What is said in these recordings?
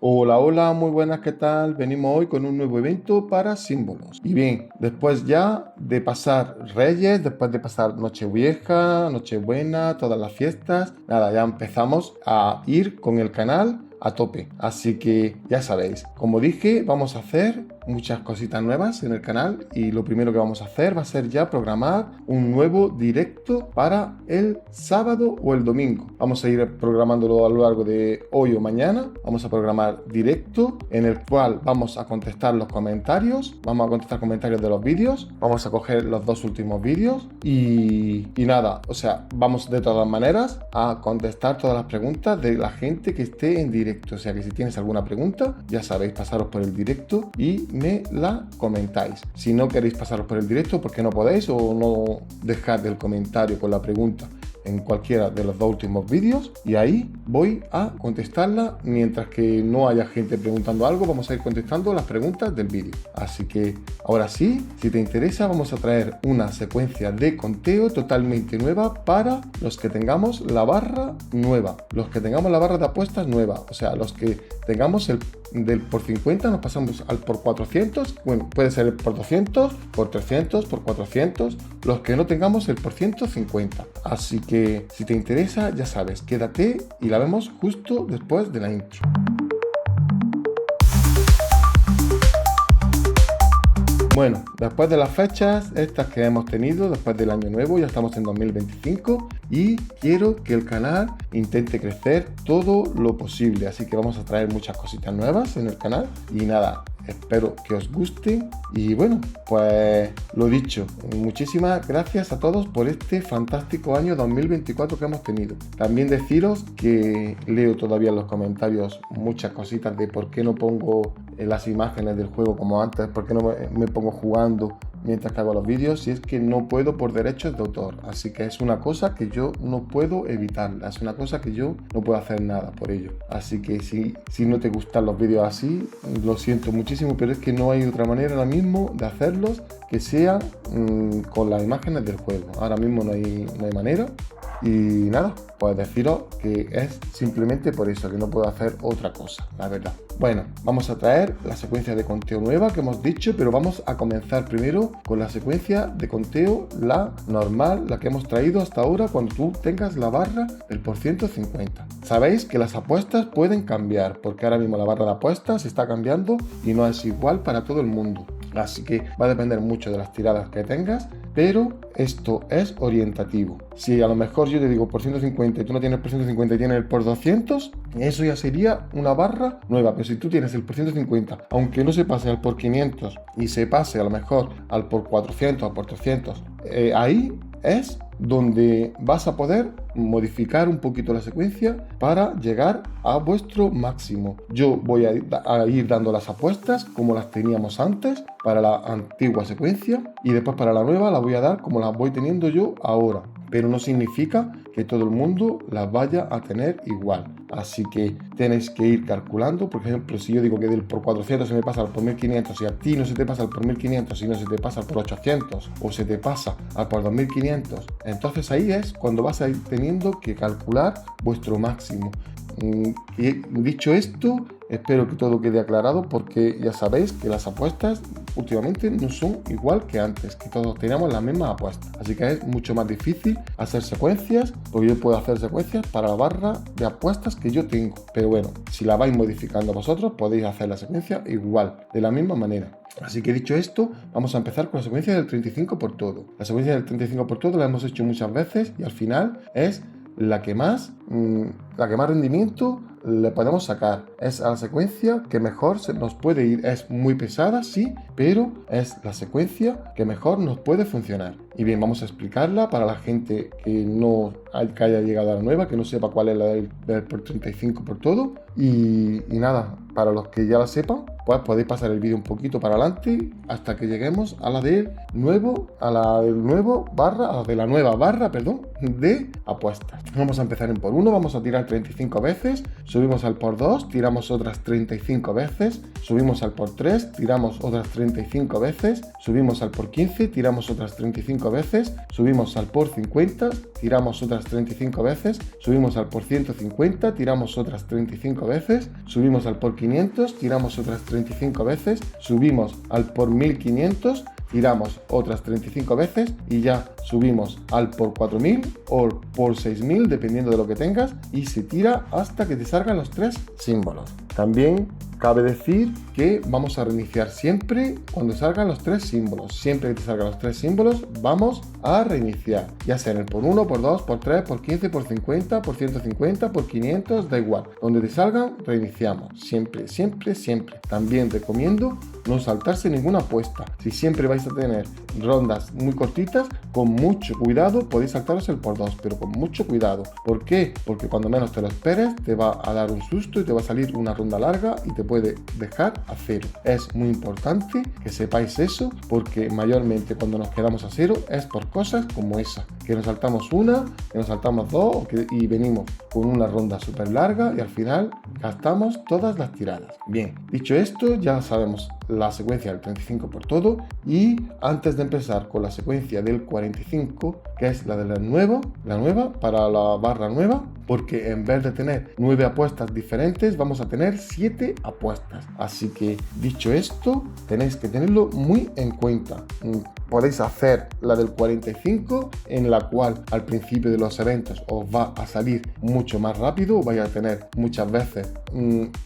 Hola, hola, muy buenas, ¿qué tal? Venimos hoy con un nuevo evento para símbolos. Y bien, después ya de pasar Reyes, después de pasar Nochevieja, Nochebuena, todas las fiestas, nada, ya empezamos a ir con el canal a tope. Así que ya sabéis, como dije, vamos a hacer muchas cositas nuevas en el canal y lo primero que vamos a hacer va a ser ya programar un nuevo directo para el sábado o el domingo. Vamos a ir programándolo a lo largo de hoy o mañana. Vamos a programar directo en el cual vamos a contestar los comentarios, vamos a contestar comentarios de los vídeos, vamos a coger los dos últimos vídeos y nada, o sea, vamos de todas maneras a contestar todas las preguntas de la gente que esté en directo. O sea que si tienes alguna pregunta, ya sabéis, pasaros por el directo y me la comentáis. Si no queréis pasaros por el directo porque no podéis o no dejad el comentario con la pregunta en cualquiera de los dos últimos vídeos y ahí voy a contestarla. Mientras que no haya gente preguntando algo, vamos a ir contestando las preguntas del vídeo. Así que ahora sí, si te interesa, vamos a traer una secuencia de conteo totalmente nueva para los que tengamos la barra nueva, los que tengamos la barra de apuestas nueva, o sea, los que tengamos el del por 50 nos pasamos al por 400, bueno, puede ser el por 200, por 300, por 400, los que no tengamos el por 150. Así que si te interesa, ya sabes, quédate y la vemos justo después de la intro. Bueno, después de las fechas estas que hemos tenido, después del año nuevo, ya estamos en 2025 y quiero que el canal intente crecer todo lo posible. Así que vamos a traer muchas cositas nuevas en el canal y nada, espero que os guste. Y bueno, pues lo dicho, muchísimas gracias a todos por este fantástico año 2024 que hemos tenido. También deciros que leo todavía en los comentarios muchas cositas de por qué no pongo las imágenes del juego como antes, por qué no me pongo jugando mientras que hago los vídeos, si es que no puedo por derechos de autor. Así que es una cosa que yo no puedo evitarla, es una cosa que yo no puedo hacer nada por ello. Así que si no te gustan los vídeos así, lo siento muchísimo, pero es que no hay otra manera ahora mismo de hacerlos que sea con las imágenes del juego. Ahora mismo no hay manera. Y nada, pues deciros que es simplemente por eso, que no puedo hacer otra cosa, la verdad. Bueno, vamos a traer la secuencia de conteo nueva que hemos dicho, pero vamos a comenzar primero con la secuencia de conteo, la normal, la que hemos traído hasta ahora cuando tú tengas la barra del por 150. Sabéis que las apuestas pueden cambiar, porque ahora mismo la barra de apuestas está cambiando y no es igual para todo el mundo. Así que va a depender mucho de las tiradas que tengas, pero esto es orientativo. Si a lo mejor yo te digo por 150 y tú no tienes por 150 y tienes el por 200, eso ya sería una barra nueva. Pero si tú tienes el por 150, aunque no se pase al por 500 y se pase a lo mejor al por 400 o por 300, ahí es donde vas a poder modificar un poquito la secuencia para llegar a vuestro máximo. Yo voy a ir dando las apuestas como las teníamos antes para la antigua secuencia y después para la nueva la voy a dar como las voy teniendo yo ahora. Pero no significa que todo el mundo las vaya a tener igual. Así que tenéis que ir calculando. Por ejemplo, si yo digo que del por 400 se me pasa al por 1500 y a ti no se te pasa al por 1500, sino se te pasa al por 800 o se te pasa al por 2500, entonces ahí es cuando vas a ir teniendo que calcular vuestro máximo. Y dicho esto, espero que todo quede aclarado porque ya sabéis que las apuestas últimamente no son igual que antes, que todos teníamos las mismas apuestas. Así que es mucho más difícil hacer secuencias, porque yo puedo hacer secuencias para la barra de apuestas que yo tengo. Pero bueno, si la vais modificando vosotros, podéis hacer la secuencia igual, de la misma manera. Así que dicho esto, vamos a empezar con la secuencia del 35 por todo. La secuencia del 35 por todo la hemos hecho muchas veces y al final es la que más rendimiento le podemos sacar. Es la secuencia que mejor se nos puede ir. Es muy pesada, sí, pero es la secuencia que mejor nos puede funcionar. Y bien, vamos a explicarla para la gente que haya llegado a la nueva, que no sepa cuál es la del por 35 por todo. Y nada, para los que ya la sepan, pues podéis pasar el vídeo un poquito para adelante hasta que lleguemos a la del nuevo, a la de la nueva barra, perdón, de apuestas. Vamos a empezar en por 1, vamos a tirar 35 veces, subimos al por 2, tiramos otras 35 veces, subimos al por 3, tiramos otras 35 veces, subimos al por 15, tiramos otras 35 veces, subimos al por 50, tiramos otras 35 veces, subimos al por 150, tiramos otras 35 veces, subimos al por 500, tiramos otras 35 veces, subimos al por 1500, tiramos otras 35 veces y ya subimos al por 4000 o por 6000 dependiendo de lo que tengas, y se tira hasta que te salgan los 3 símbolos. También cabe decir que vamos a reiniciar siempre cuando salgan los 3 símbolos. Siempre que te salgan los 3 símbolos vamos a reiniciar, ya sea en el por 1, por 2, por 3, por 15, por 50, por 150, por 500, da igual. Donde te salgan, reiniciamos. Siempre, siempre, siempre. También recomiendo no saltarse ninguna apuesta. Si siempre vais a tener rondas muy cortitas, con mucho cuidado podéis saltaros el por 2, pero con mucho cuidado. ¿Por qué? Porque cuando menos te lo esperes te va a dar un susto y te va a salir una ronda larga y te puede dejar a 0. Es muy importante que sepáis eso, porque mayormente cuando nos quedamos a 0 es por cosas como esa, que nos saltamos una, que nos saltamos dos y venimos con una ronda súper larga y al final gastamos todas las tiradas. Bien, dicho esto, ya sabemos la secuencia del 35 por todo, y antes de empezar con la secuencia del 45, que es la de la nueva para la barra nueva, porque en vez de tener 9 apuestas diferentes vamos a tener 7 apuestas. Así que dicho esto, tenéis que tenerlo muy en cuenta. Podéis hacer la del 45, en la cual al principio de los eventos os va a salir mucho más rápido, vais a tener muchas veces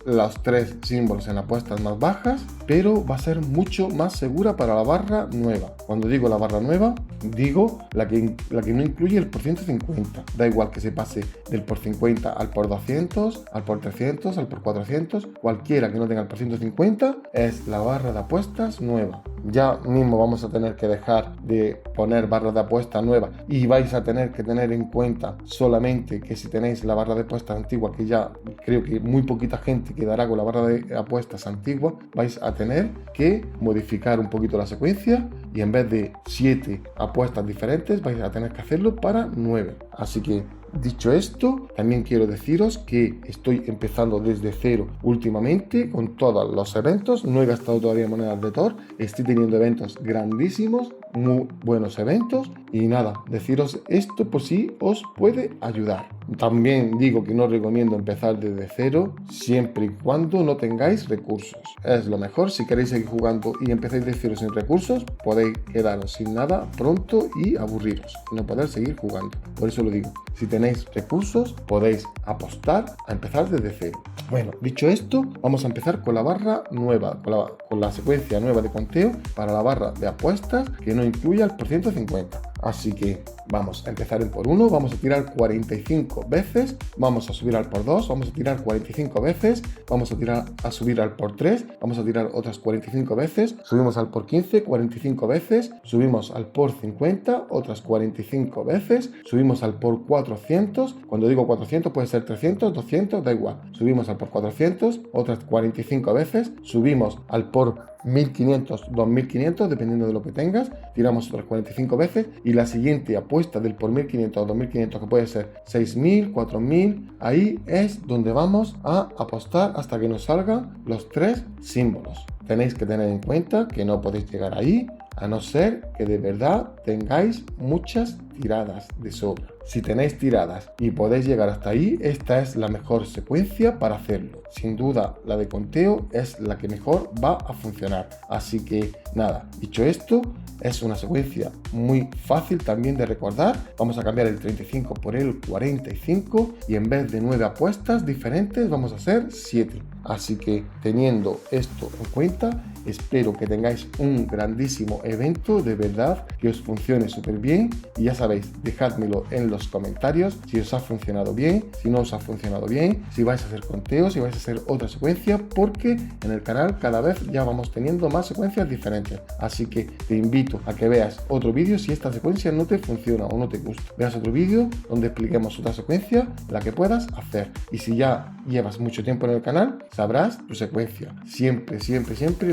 los 3 símbolos en apuestas más bajas, pero va a ser mucho más segura para la barra nueva. Cuando digo la barra nueva, digo la que no incluye el por 150. Da igual que se pase del por 50 al por 200, al por 300, al por 400, cualquiera que no tenga el por 150 es la barra de apuestas nueva. Ya mismo vamos a tener que dejar de poner barras de apuesta nueva y vais a tener que tener en cuenta solamente que si tenéis la barra de apuestas antigua, que ya creo que muy poquita gente quedará con la barra de apuestas antigua, vais a tener que modificar un poquito la secuencia y en vez de 7 apuestas diferentes vais a tener que hacerlo para 9. Así que dicho esto, también quiero deciros que estoy empezando desde cero últimamente con todos los eventos. No he gastado todavía monedas de Thor, estoy teniendo eventos grandísimos, muy buenos eventos, y nada, deciros esto por si os puede ayudar. También digo que no recomiendo empezar desde cero siempre y cuando no tengáis recursos. Es lo mejor. Si queréis seguir jugando y empezáis de cero sin recursos, podéis quedaros sin nada pronto y aburriros, no poder seguir jugando. Por eso lo digo, si tenéis recursos podéis apostar a empezar desde cero. Bueno, dicho esto, vamos a empezar con la barra nueva, con la secuencia nueva de conteo para la barra de apuestas que no incluya el por 150. Así que vamos a empezar en por 1, vamos a tirar 45 veces, vamos a subir al por 2, vamos a tirar 45 veces, vamos a subir al por 3, vamos a tirar otras 45 veces, subimos al por 15, 45 veces, subimos al por 50, otras 45 veces, subimos al por 400, cuando digo 400 puede ser 300, 200, da igual, subimos al por 400, otras 45 veces, subimos al por 1500, 2500, dependiendo de lo que tengas, tiramos otras 45 veces y la siguiente apuesta del por 1500 o 2500, que puede ser 6000, 4000, ahí es donde vamos a apostar hasta que nos salgan los 3 símbolos. Tenéis que tener en cuenta que no podéis llegar ahí a no ser que de verdad tengáis muchas tiradas de sobra. Si tenéis tiradas y podéis llegar hasta ahí, esta es la mejor secuencia para hacerlo. Sin duda, la de conteo es la que mejor va a funcionar. Así que nada, dicho esto, es una secuencia muy fácil también de recordar. Vamos a cambiar el 35 por el 45 y en vez de 9 apuestas diferentes vamos a hacer 7. Así que teniendo esto en cuenta, espero que tengáis un grandísimo evento, de verdad, que os funcione súper bien, y ya sabéis sabéis, dejádmelo en los comentarios si os ha funcionado bien, si no os ha funcionado bien, si vais a hacer conteos, si vais a hacer otra secuencia, porque en el canal cada vez ya vamos teniendo más secuencias diferentes. Así que te invito a que veas otro vídeo si esta secuencia no te funciona o no te gusta. Veas otro vídeo donde expliquemos otra secuencia, la que puedas hacer. Y si ya llevas mucho tiempo en el canal, sabrás tu secuencia. Siempre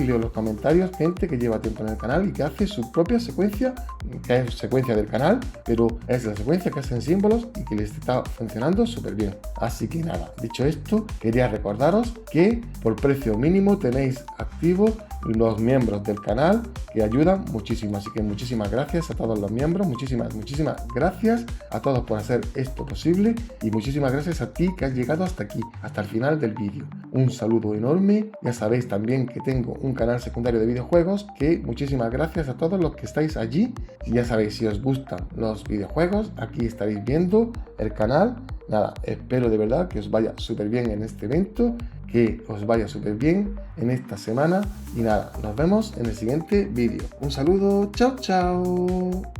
leo los comentarios, gente que lleva tiempo en el canal y que hace su propia secuencia, que es secuencia del canal, pero es la secuencia que hacen símbolos y que les está funcionando súper bien. Así que nada, dicho esto, quería recordaros que por precio mínimo tenéis activos los miembros del canal que ayudan muchísimo. Así que muchísimas gracias a todos los miembros, muchísimas gracias a todos por hacer esto posible y muchísimas gracias a ti que has llegado hasta aquí, hasta el final del vídeo. Un saludo enorme. Ya sabéis también que tengo un canal secundario de videojuegos, que muchísimas gracias a todos los que estáis allí. Ya sabéis, si os gustan los videojuegos, aquí estaréis viendo el canal. Nada, espero de verdad que os vaya súper bien en este evento, que os vaya súper bien en esta semana y nada, nos vemos en el siguiente vídeo. Un saludo, chao chao.